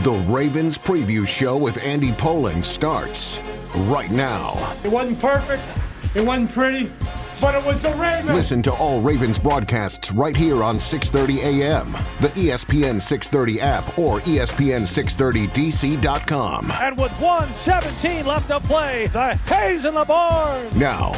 The Ravens Preview Show with Andy Poland starts right now. It wasn't perfect, it wasn't pretty, but it was the Ravens. Listen to all Ravens broadcasts right here on 6:30 a.m., the ESPN 630 app, or ESPN630DC.com. And with 1:17 left to play, the hay's in the barn. Now,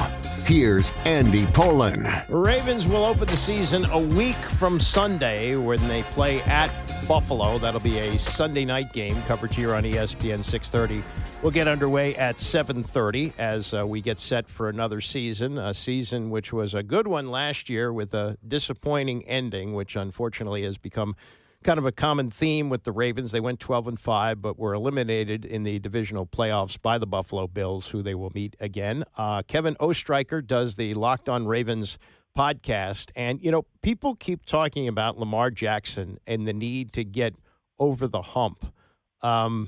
here's Andy Poland. Ravens will open the season a week from Sunday when they play at Buffalo. That'll be a Sunday night game. Coverage here on ESPN 630. We'll get underway at 7:30 as we get set for another season, a season which was a good one last year with a disappointing ending, which unfortunately has become kind of a common theme with the Ravens. They went 12-5, but were eliminated in the divisional playoffs by the Buffalo Bills, who they will meet again. Kevin Oestreicher does the Locked On Ravens podcast, and people keep talking about Lamar Jackson and the need to get over the hump. I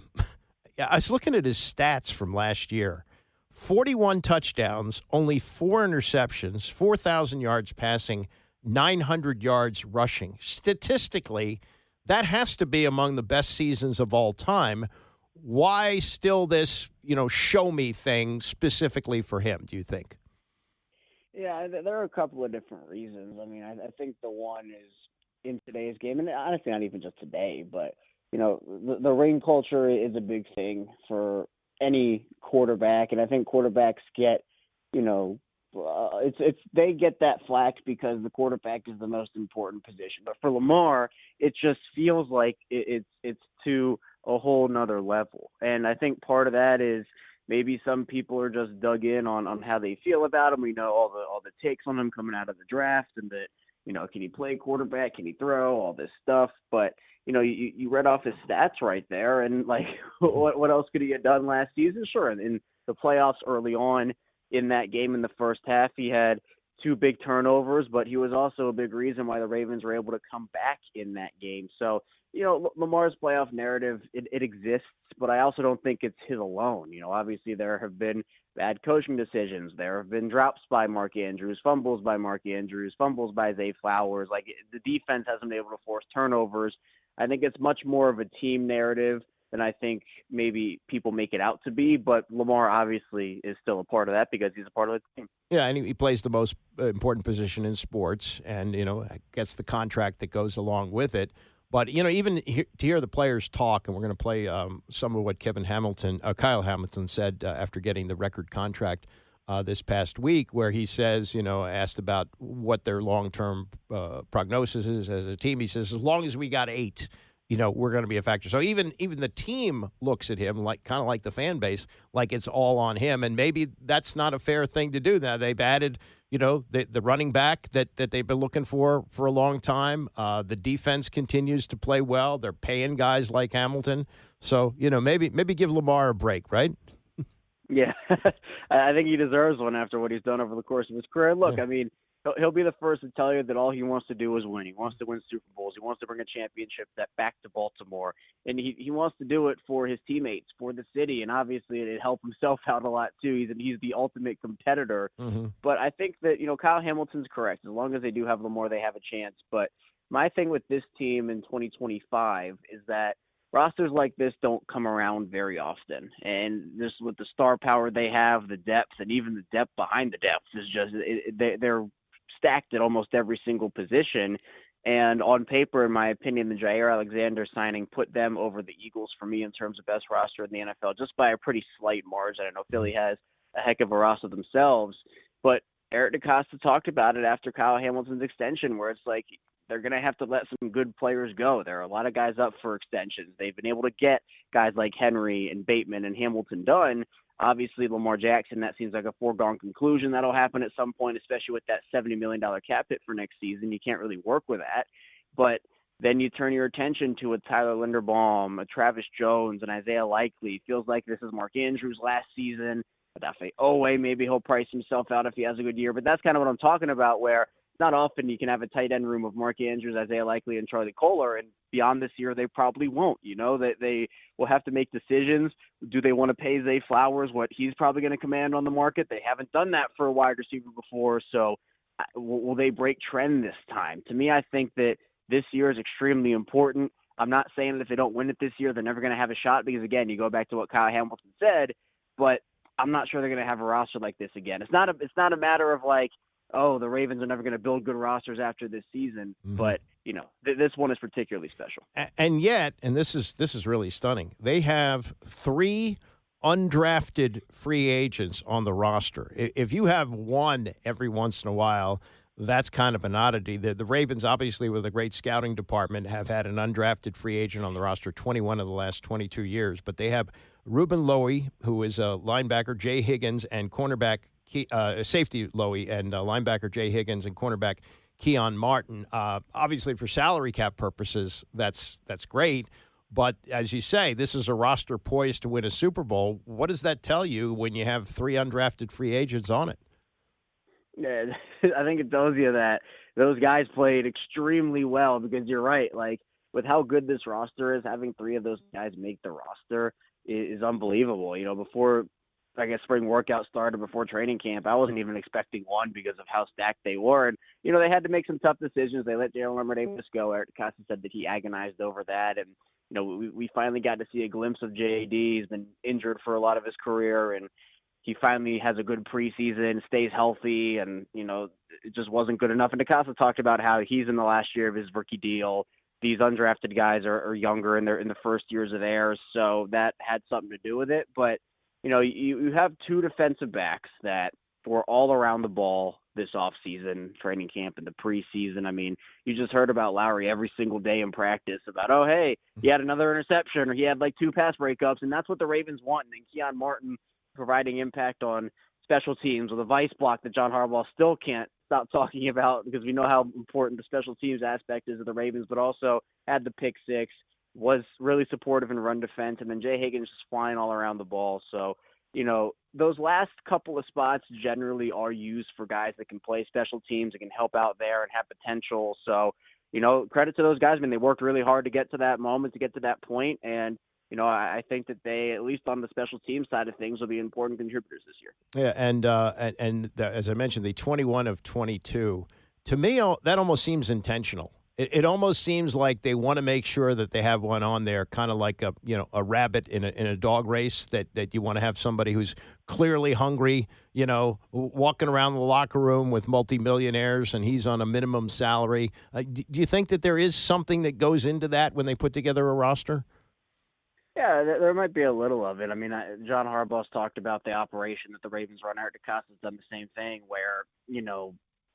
was looking at his stats from last year. 41 touchdowns, only 4 interceptions, 4,000 yards passing, 900 yards rushing. Statistically, that has to be among the best seasons of all time. Why still this, show me thing specifically for him, do you think? Yeah, there are a couple of different reasons. I mean, I think the one is in today's game, and honestly, not even just today, but, the ring culture is a big thing for any quarterback, and I think quarterbacks get, they get that flack because the quarterback is the most important position. But for Lamar, it just feels like it's to a whole nother level. And I think part of that is maybe some people are just dug in on how they feel about him. We know all the takes on him coming out of the draft, and that, can he play quarterback? Can he throw? All this stuff. But, you read off his stats right there, and what else could he have done last season? Sure. In the playoffs early on in that game in the first half, he had 2 big turnovers, but he was also a big reason why the Ravens were able to come back in that game. So, Lamar's playoff narrative, it exists, but I also don't think it's his alone. Obviously there have been bad coaching decisions. There have been drops by Mark Andrews, fumbles by Mark Andrews, fumbles by Zay Flowers. The defense hasn't been able to force turnovers. I think it's much more of a team narrative than I think maybe people make it out to be, but Lamar obviously is still a part of that because he's a part of the team. Yeah, and he plays the most important position in sports and, gets the contract that goes along with it. But, even to hear the players talk, and we're going to play some of what Kyle Hamilton said after getting the record contract this past week, where he says, asked about what their long-term prognosis is as a team. He says, as long as we got 8, we're going to be a factor. So even the team looks at him kind of like the fan base, like it's all on him. And maybe that's not a fair thing to do. Now they've added, the running back that they've been looking for a long time. The defense continues to play well. They're paying guys like Hamilton. So, maybe give Lamar a break, right? Yeah, I think he deserves one after what he's done over the course of his career. Look, yeah. I mean, he'll be the first to tell you that all he wants to do is win. He wants to win Super Bowls. He wants to bring a championship back to Baltimore. And he wants to do it for his teammates, for the city. And obviously it helped himself out a lot too. He's the ultimate competitor. Mm-hmm. But I think that, Kyle Hamilton's correct. As long as they do have Lamar, they have a chance. But my thing with this team in 2025 is that rosters like this don't come around very often. And this, with the star power they have, the depth, and even the depth behind the depth is just, they're stacked at almost every single position. And on paper, in my opinion, the Jair Alexander signing put them over the Eagles for me in terms of best roster in the NFL, just by a pretty slight margin. I know Philly has a heck of a roster themselves, but Eric DeCosta talked about it after Kyle Hamilton's extension, where it's like, they're going to have to let some good players go. There are a lot of guys up for extensions. They've been able to get guys like Henry and Bateman and Hamilton done. Obviously, Lamar Jackson, that seems like a foregone conclusion. That'll happen at some point, especially with that $70 million cap hit for next season. You can't really work with that. But then you turn your attention to a Tyler Linderbaum, a Travis Jones, and Isaiah Likely. Feels like this is Mark Andrews' last season. Adafe Owe, maybe he'll price himself out if he has a good year. But that's kind of what I'm talking about, where not often you can have a tight end room of Mark Andrews, Isaiah Likely, and Charlie Kolar, and beyond this year, they probably won't. That they will have to make decisions. Do they want to pay Zay Flowers what he's probably going to command on the market? They haven't done that for a wide receiver before, so will they break trend this time? To me, I think that this year is extremely important. I'm not saying that if they don't win it this year, they're never going to have a shot because, again, you go back to what Kyle Hamilton said, but I'm not sure they're going to have a roster like this again. It's not a matter of like, oh, the Ravens are never going to build good rosters after this season, but this one is particularly special. And yet, and this is really stunning, they have 3 undrafted free agents on the roster. If you have one every once in a while, that's kind of an oddity. The Ravens, obviously, with a great scouting department, have had an undrafted free agent on the roster 21 of the last 22 years. But they have Ruben Lowy, who is a linebacker, Jay Higgins, and cornerback safety Lowy, and linebacker Jay Higgins, and cornerback Keon Martin. Obviously, for salary cap purposes, that's great. But as you say, this is a roster poised to win a Super Bowl. What does that tell you when you have 3 undrafted free agents on it? Yeah, I think it tells you that those guys played extremely well because you're right. Like, with how good this roster is, having 3 of those guys make the roster is unbelievable. Before, I guess, spring workout started, before training camp, I wasn't even expecting one because of how stacked they were. And, they had to make some tough decisions. They let Jalen Davis go. Eric DeCosta said that he agonized over that. And, we finally got to see a glimpse of JD. He's been injured for a lot of his career, and he finally has a good preseason, stays healthy, and, it just wasn't good enough. And DeCosta talked about how he's in the last year of his rookie deal. These undrafted guys are younger, and they're in the first years of theirs, so that had something to do with it. But, you have 2 defensive backs that were all around the ball this offseason, training camp and the preseason. I mean, you just heard about Lowry every single day in practice about, oh, hey, he had another interception, or he had like 2 pass breakups, and that's what the Ravens want. And then Keon Martin providing impact on special teams with a vice block that John Harbaugh still can't stop talking about because we know how important the special teams aspect is of the Ravens, but also had the pick 6, was really supportive in run defense, and then Jay Higgins just flying all around the ball. So, those last couple of spots generally are used for guys that can play special teams, that can help out there and have potential. So, credit to those guys. I mean, they worked really hard to get to that moment, to get to that point, and I think that they, at least on the special team side of things, will be important contributors this year. Yeah, and as I mentioned, the 21 of 22, to me, that almost seems intentional. It almost seems like they want to make sure that they have one on there, kind of like a rabbit in a dog race, that you want to have somebody who's clearly hungry, walking around the locker room with multimillionaires, and he's on a minimum salary. Do you think that there is something that goes into that when they put together a roster? Yeah, there might be a little of it. I mean, John Harbaugh's talked about the operation that the Ravens run. Eric DeCosta's done the same thing where,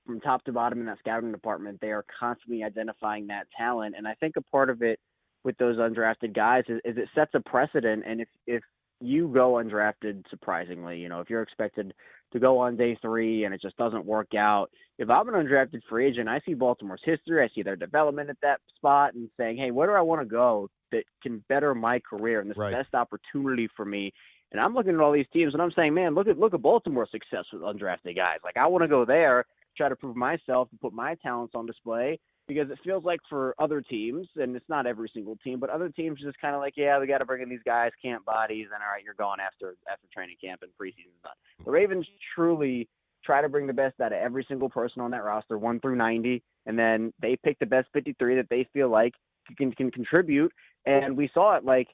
from top to bottom in that scouting department, they are constantly identifying that talent. And I think a part of it with those undrafted guys is it sets a precedent. And if you go undrafted, surprisingly, if you're expected to go on day 3 and it just doesn't work out, if I'm an undrafted free agent, I see Baltimore's history, I see their development at that spot and saying, hey, where do I want to go that can better my career and this best opportunity for me? And I'm looking at all these teams and I'm saying, man, look at Baltimore's success with undrafted guys. Like, I want to go there, try to prove myself and put my talents on display, because it feels like for other teams, and it's not every single team, but other teams just kind of like, yeah, we got to bring in these guys, camp bodies, and all right, you're gone after training camp and preseason's done. The Ravens truly try to bring the best out of every single person on that roster, 1 through 90, and then they pick the best 53 that they feel like can contribute. And we saw it, like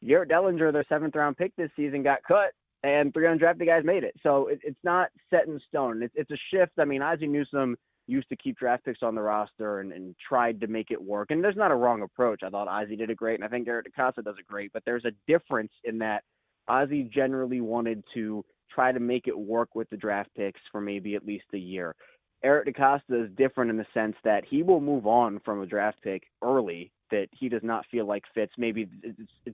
Garrett Dellinger, their 7th-round pick this season, got cut, and 3 undrafted guys made it. So it's not set in stone. It's a shift. I mean, Ozzie Newsome used to keep draft picks on the roster and tried to make it work. And there's not a wrong approach. I thought Ozzie did it great, and I think Eric DeCosta does it great. But there's a difference in that Ozzie generally wanted to try to make it work with the draft picks for maybe at least a year. Eric DeCosta is different in the sense that he will move on from a draft pick early that he does not feel like fits. Maybe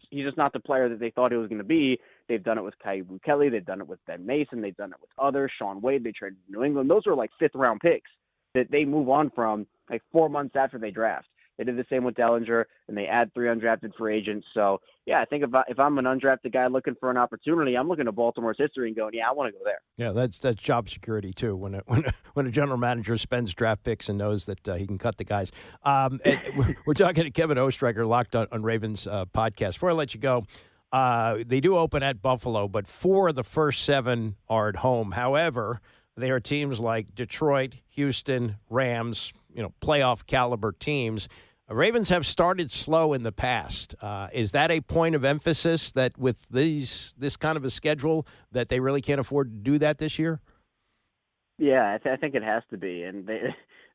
he's just not the player that they thought he was going to be. They've done it with Kaibu Kelly. They've done it with Ben Mason. They've done it with others. Sean Wade, they traded to New England. Those are like 5th-round picks that they move on from like 4 months after they draft. They did the same with Dellinger, and they add 3 undrafted free agents. So, yeah, I think if I'm an undrafted guy looking for an opportunity, I'm looking at Baltimore's history and going, yeah, I want to go there. Yeah, that's job security too. When a general manager spends draft picks and knows that he can cut the guys. We're talking to Kevin Oestreicher, Locked on Ravens podcast. Before I let you go, they do open at Buffalo, but 4 of the first 7 are at home. However, they are teams like Detroit, Houston, Rams, playoff caliber teams. Ravens have started slow in the past. Is that a point of emphasis that with this kind of a schedule that they really can't afford to do that this year? Yeah, I think it has to be. And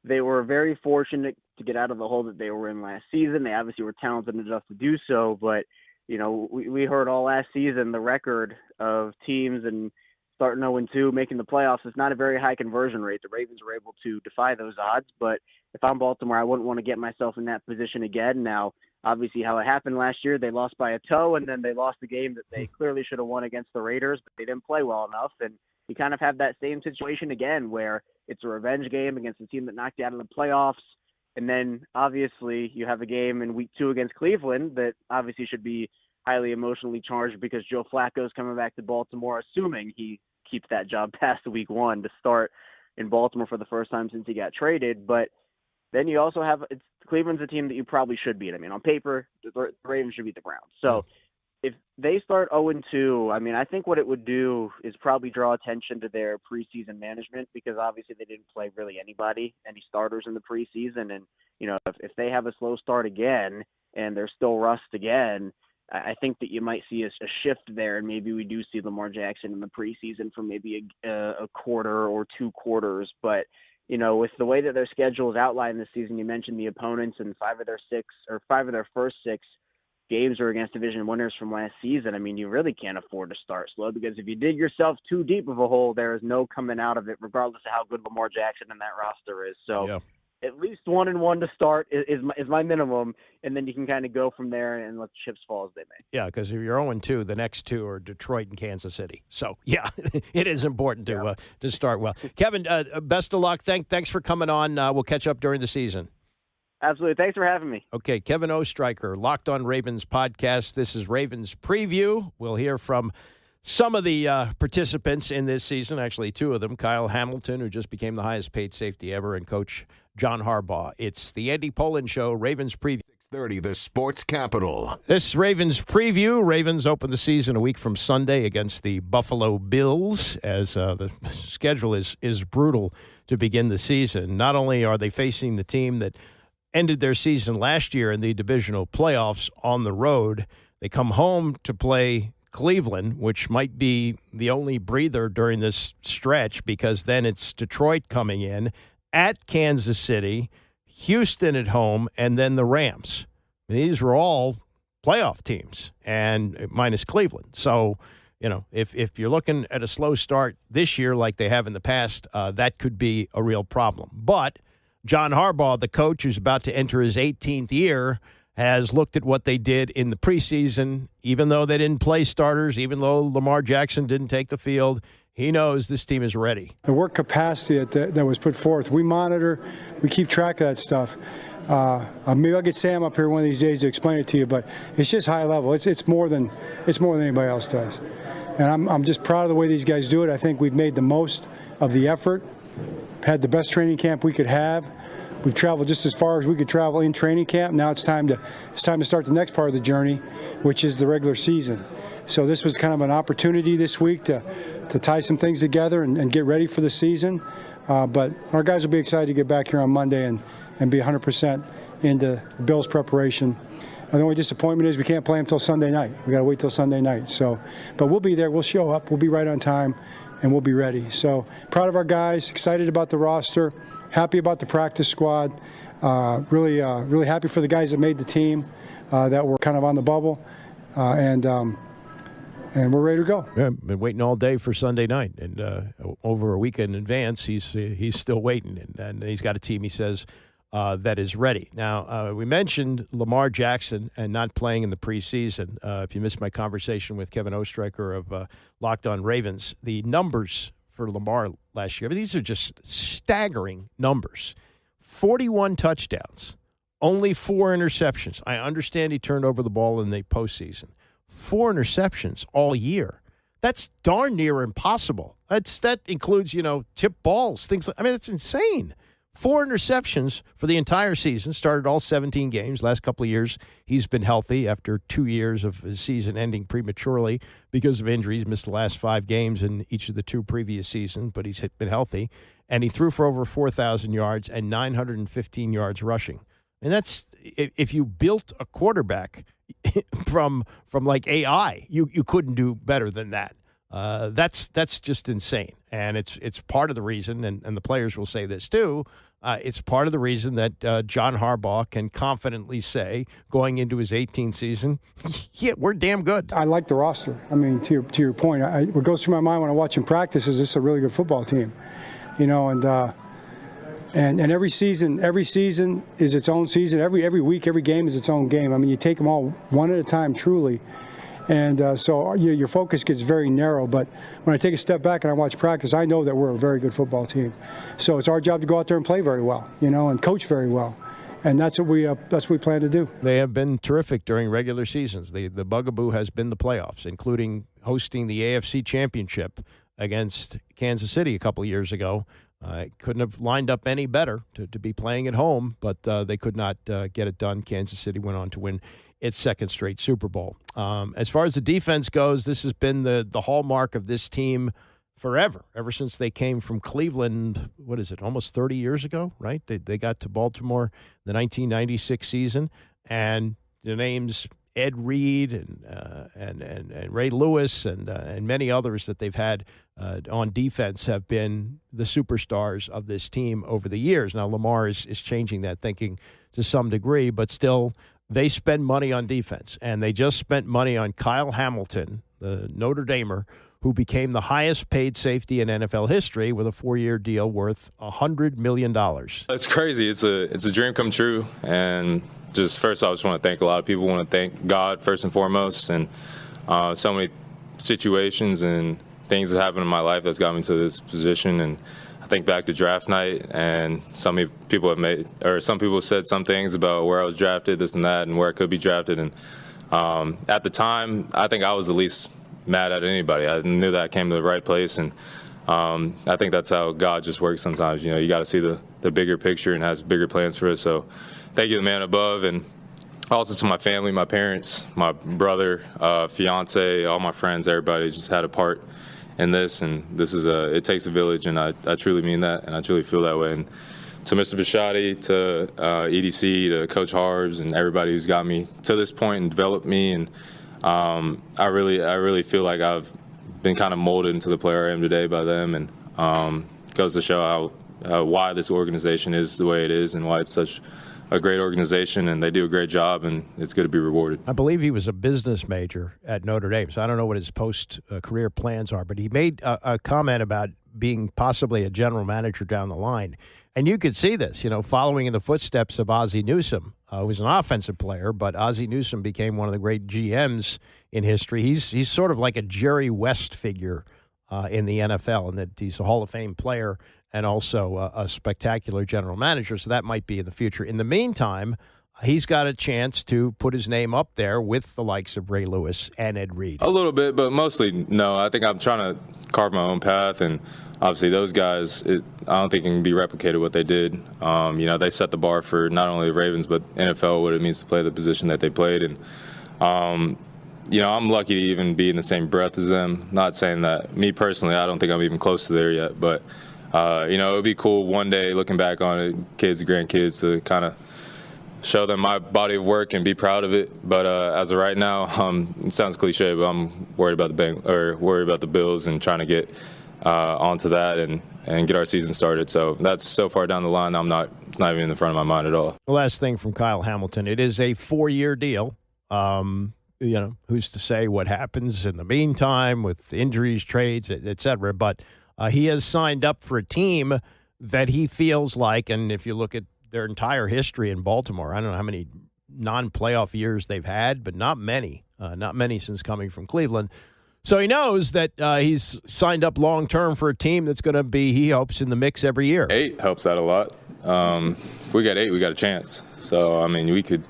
they were very fortunate to get out of the hole that they were in last season. They obviously were talented enough to do so, but we heard all last season the record of teams and starting 0-2, making the playoffs is not a very high conversion rate. The Ravens were able to defy those odds, but if I'm Baltimore, I wouldn't want to get myself in that position again. Now, obviously how it happened last year, they lost by a toe, and then they lost a game that they clearly should have won against the Raiders, but they didn't play well enough. And you kind of have that same situation again where it's a revenge game against a team that knocked you out of the playoffs. And then obviously you have a game in week 2 against Cleveland that obviously should be highly emotionally charged because Joe Flacco's coming back to Baltimore, assuming he keeps that job past week 1 to start in Baltimore for the first time since he got traded. But then you also have Cleveland's a team that you probably should beat. I mean, on paper, the Ravens should beat the Browns. So if they start 0-2, I mean, I think what it would do is probably draw attention to their preseason management because obviously they didn't play really any starters in the preseason. And, if they have a slow start again and they're still rust again, I think that you might see a shift there, and maybe we do see Lamar Jackson in the preseason for maybe a quarter or 2 quarters. But, with the way that their schedule is outlined this season, you mentioned the opponents, and 5 of their first 6 games are against division winners from last season. I mean, you really can't afford to start slow because if you dig yourself too deep of a hole, there is no coming out of it, regardless of how good Lamar Jackson and that roster is. So at least 1-1 to start is my minimum, and then you can kind of go from there and let the chips fall as they may. Yeah, because if you're 0-2, the next 2 are Detroit and Kansas City. So, yeah, it is important to start well. Kevin, best of luck. Thanks for coming on. We'll catch up during the season. Absolutely. Thanks for having me. Okay, Kevin Oestreicher, Locked on Ravens podcast. This is Ravens Preview. We'll hear from some of the participants in this season, actually 2 of them, Kyle Hamilton, who just became the highest paid safety ever, and Coach John Harbaugh. It's the Andy Pollin Show, Ravens Preview. 6:30, the Sports Capital. This Ravens Preview. Ravens open the season a week from Sunday against the Buffalo Bills, as the schedule is brutal to begin the season. Not only are they facing the team that ended their season last year in the divisional playoffs on the road, they come home to play Cleveland, which might be the only breather during this stretch because then it's Detroit coming in, at Kansas City, Houston at home, and then the Rams. These were all playoff teams, and minus Cleveland. So, if you're looking at a slow start this year like they have in the past, that could be a real problem. But John Harbaugh, the coach who's about to enter his 18th year, has looked at what they did in the preseason. Even though they didn't play starters, even though Lamar Jackson didn't take the field, he knows this team is ready. The work capacity that was put forth, we monitor, we keep track of that stuff. Maybe I'll get Sam up here one of these days to explain it to you, but it's just high level. It's more than anybody else does. And I'm just proud of the way these guys do it. I think we've made the most of the effort, had the best training camp we could have. We've traveled just as far as we could travel in training camp. Now it's time to start the next part of the journey, which is the regular season. So this was kind of an opportunity this week to tie some things together and get ready for the season. But our guys will be excited to get back here on Monday and be 100% into the Bills' preparation. The only disappointment is we can't play them till Sunday night. We got to wait till Sunday night. So, but we'll be there. We'll show up. We'll be right on time, and we'll be ready. So proud of our guys. Excited about the roster. Happy about the practice squad. Really happy for the guys that made the team that were kind of on the bubble, and we're ready to go. Yeah, been waiting all day for Sunday night, and over a week in advance, he's still waiting, and he's got a team. He says that is ready. Now we mentioned Lamar Jackson and not playing in the preseason. If you missed my conversation with Kevin Oestreicher of Locked on Ravens, the numbers for Lamar last year. These are just staggering numbers. 41 touchdowns, only 4 interceptions. I understand he turned over the ball in the postseason. 4 interceptions all year. That's darn near impossible. That includes, tip balls, things like, that's insane. 4 interceptions for the entire season, started all 17 games. Last couple of years, he's been healthy after 2 years of his season ending prematurely because of injuries. Missed the last 5 games in each of the 2 previous seasons, but he's been healthy. And he threw for over 4,000 yards and 915 yards rushing. And that's if you built a quarterback from like AI, you couldn't do better than that. That's just insane, and it's part of the reason, and the players will say this too. It's part of the reason that John Harbaugh can confidently say, going into his 18th season, yeah, we're damn good. I like the roster. I mean, to your point, what goes through my mind when I watch him practice is this is a really good football team, and every season is its own season. Every week, every game is its own game. I mean, you take them all one at a time, truly. And so your focus gets very narrow. But when I take a step back and I watch practice, I know that we're a very good football team. So it's our job to go out there and play very well, and coach very well. And that's what we plan to do. They have been terrific during regular seasons. The bugaboo has been the playoffs, including hosting the AFC Championship against Kansas City a couple of years ago. Couldn't have lined up any better to be playing at home, but they could not get it done. Kansas City went on to win its second straight Super Bowl. As far as the defense goes, this has been the hallmark of this team forever, ever since they came from Cleveland, what is it, almost 30 years ago, right? They got to Baltimore the 1996 season, and the names Ed Reed and Ray Lewis and many others that they've had on defense have been the superstars of this team over the years. Now, Lamar is changing that thinking to some degree, but still – they spend money on defense, and they just spent money on Kyle Hamilton, the Notre Damer, who became the highest-paid safety in NFL history with a 4-year deal worth $100 million. It's crazy. It's a dream come true, and just first, I just want to thank a lot of people. I want to thank God first and foremost, and so many situations and things that happened in my life that's got me to this position. And I think back to draft night, and some people said some things about where I was drafted, this and that, and where I could be drafted. And at the time, I think I was the least mad at anybody. I knew that I came to the right place, and I think that's how God just works sometimes. You got to see the bigger picture and has bigger plans for us. So thank you to the man above, and also to my family, my parents, my brother, fiance, all my friends, everybody just had a part in this, and this is it takes a village, and I truly mean that, and I truly feel that way. And to Mr. Bisciotti, to EDC, to Coach Harbs, and everybody who's got me to this point and developed me, and I really feel like I've been kind of molded into the player I am today by them, and goes to show why this organization is the way it is and why it's such a great organization, and they do a great job, and it's good to be rewarded. I believe he was a business major at Notre Dame, so I don't know what his post-career plans are, but he made a comment about being possibly a general manager down the line. And you could see this, following in the footsteps of Ozzie Newsome, who was an offensive player, but Ozzie Newsome became one of the great GMs in history. He's sort of like a Jerry West figure in the NFL, and that he's a Hall of Fame player and also a spectacular general manager, so that might be in the future. In the meantime, he's got a chance to put his name up there with the likes of Ray Lewis and Ed Reed. A little bit, but mostly no. I think I'm trying to carve my own path, and obviously those guys, I don't think it can be replicated what they did. They set the bar for not only the Ravens, but NFL, what it means to play the position that they played. And, I'm lucky to even be in the same breath as them. Not saying that, me personally, I don't think I'm even close to there yet, but it would be cool one day looking back on it, kids, grandkids, to kind of show them my body of work and be proud of it. But as of right now, it sounds cliche, but I'm worried about the Bills and trying to get onto that and get our season started. So that's so far down the line, it's not even in the front of my mind at all. The last thing from Kyle Hamilton, it is a 4-year deal. Who's to say what happens in the meantime with injuries, trades, et cetera. But he has signed up for a team that he feels like, and if you look at their entire history in Baltimore, I don't know how many non-playoff years they've had, but not many since coming from Cleveland. So he knows that he's signed up long-term for a team that's going to be, he hopes, in the mix every year. 8 helps out a lot. If we got 8, we got a chance. So, we could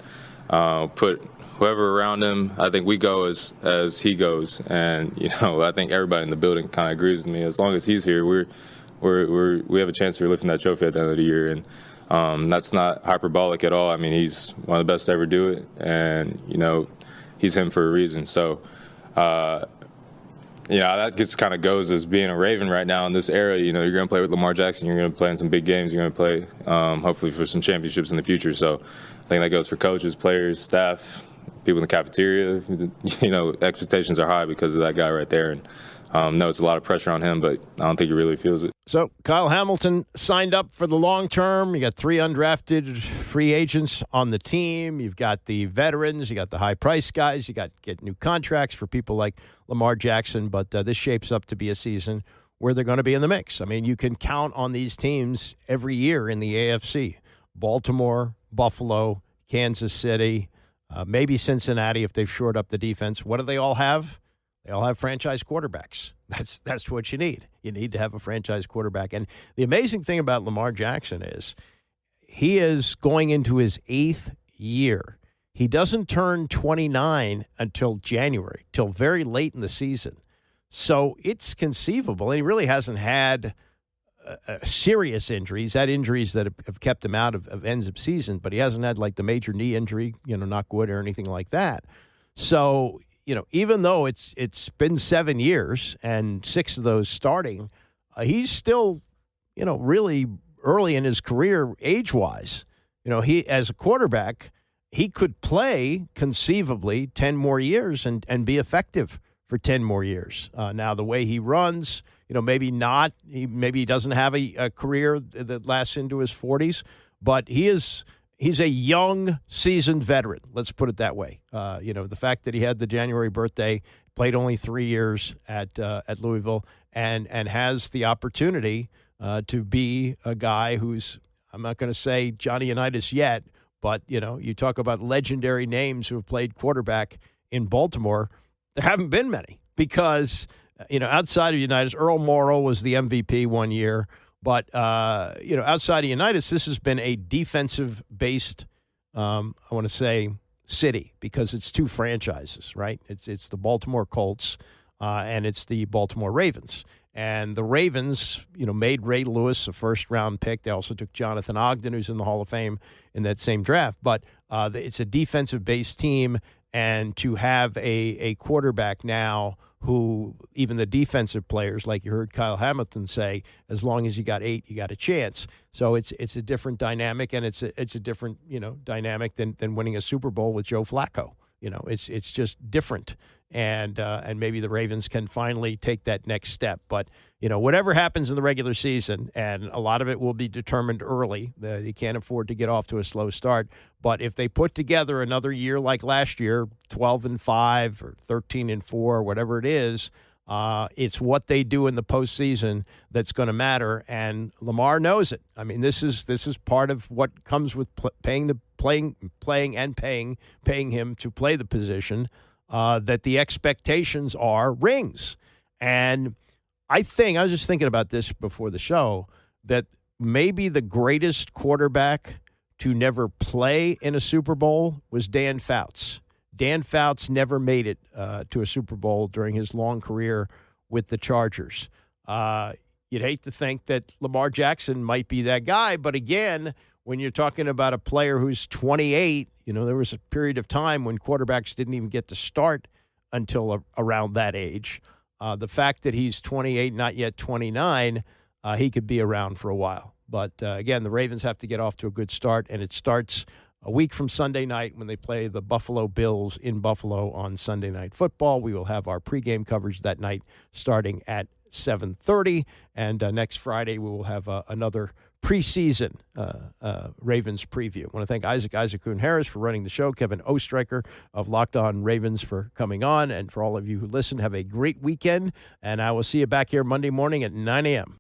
put whoever around him. I think we go as he goes. And, I think everybody in the building kind of agrees with me. As long as he's here, we have a chance for lifting that trophy at the end of the year. And that's not hyperbolic at all. He's one of the best to ever do it. And, he's him for a reason. So, that just kind of goes as being a Raven right now in this era. You're going to play with Lamar Jackson. You're going to play in some big games. You're going to play, hopefully, for some championships in the future. So I think that goes for coaches, players, staff, people in the cafeteria. Expectations are high because of that guy right there. And no, it's a lot of pressure on him, but I don't think he really feels it. So Kyle Hamilton signed up for the long term. You got 3 undrafted free agents on the team. You've got the veterans. You got the high-priced guys. You got to get new contracts for people like Lamar Jackson. But this shapes up to be a season where they're going to be in the mix. I mean, you can count on these teams every year in the AFC. Baltimore, Buffalo, Kansas City, maybe Cincinnati if they've shored up the defense. What do they all have? They all have franchise quarterbacks. That's what you need. You need to have a franchise quarterback. And the amazing thing about Lamar Jackson is he is going into his 8th year. He doesn't turn 29 until January, till very late in the season. So it's conceivable, and he really hasn't had serious injuries. He's had injuries that have kept him out of ends of season, but he hasn't had like the major knee injury, knock wood or anything like that. So, even though it's been 7 years and 6 of those starting, he's still, really early in his career age-wise. He, as a quarterback, he could play conceivably 10 more years and be effective for 10 more years. Now, the way he runs, maybe not. Maybe he doesn't have a career that lasts into his 40s, but he's a young, seasoned veteran. Let's put it that way. The fact that he had the January birthday, played only 3 years at Louisville, and has the opportunity to be a guy who's, I'm not going to say Johnny Unitas yet, but, you talk about legendary names who have played quarterback in Baltimore. There haven't been many because, outside of Unitas, Earl Morrall was the MVP one year. But, outside of Unitas, this has been a defensive-based, I want to say, city because it's 2 franchises, right? It's the Baltimore Colts and it's the Baltimore Ravens. And the Ravens, made Ray Lewis a first-round pick. They also took Jonathan Ogden, who's in the Hall of Fame, in that same draft. But it's a defensive-based team, and to have a quarterback now who even the defensive players, like you heard Kyle Hamilton say, as long as you got 8, you got a chance. So it's a different dynamic, and it's a different dynamic than winning a Super Bowl with Joe Flacco. It's just different, and maybe the Ravens can finally take that next step. But whatever happens in the regular season, and a lot of it will be determined early. They can't afford to get off to a slow start. But if they put together another year like last year, 12-5 or 13-4, whatever it is, it's what they do in the postseason that's going to matter. And Lamar knows it. I mean, this is part of what comes with paying him to play the position. That the expectations are rings. And I was just thinking about this before the show, that maybe the greatest quarterback to never play in a Super Bowl was Dan Fouts. Dan Fouts never made it to a Super Bowl during his long career with the Chargers. You'd hate to think that Lamar Jackson might be that guy, but again, when you're talking about a player who's 28, there was a period of time when quarterbacks didn't even get to start until around that age. The fact that he's 28, not yet 29, he could be around for a while. But, again, the Ravens have to get off to a good start, and it starts a week from Sunday night when they play the Buffalo Bills in Buffalo on Sunday Night Football. We will have our pregame coverage that night starting at 7:30, and next Friday we will have another preseason Ravens preview. I want to thank Isaac Kuhn-Harris for running the show, Kevin Oestreicher of Locked On Ravens for coming on, and for all of you who listen, have a great weekend, and I will see you back here Monday morning at 9 a.m.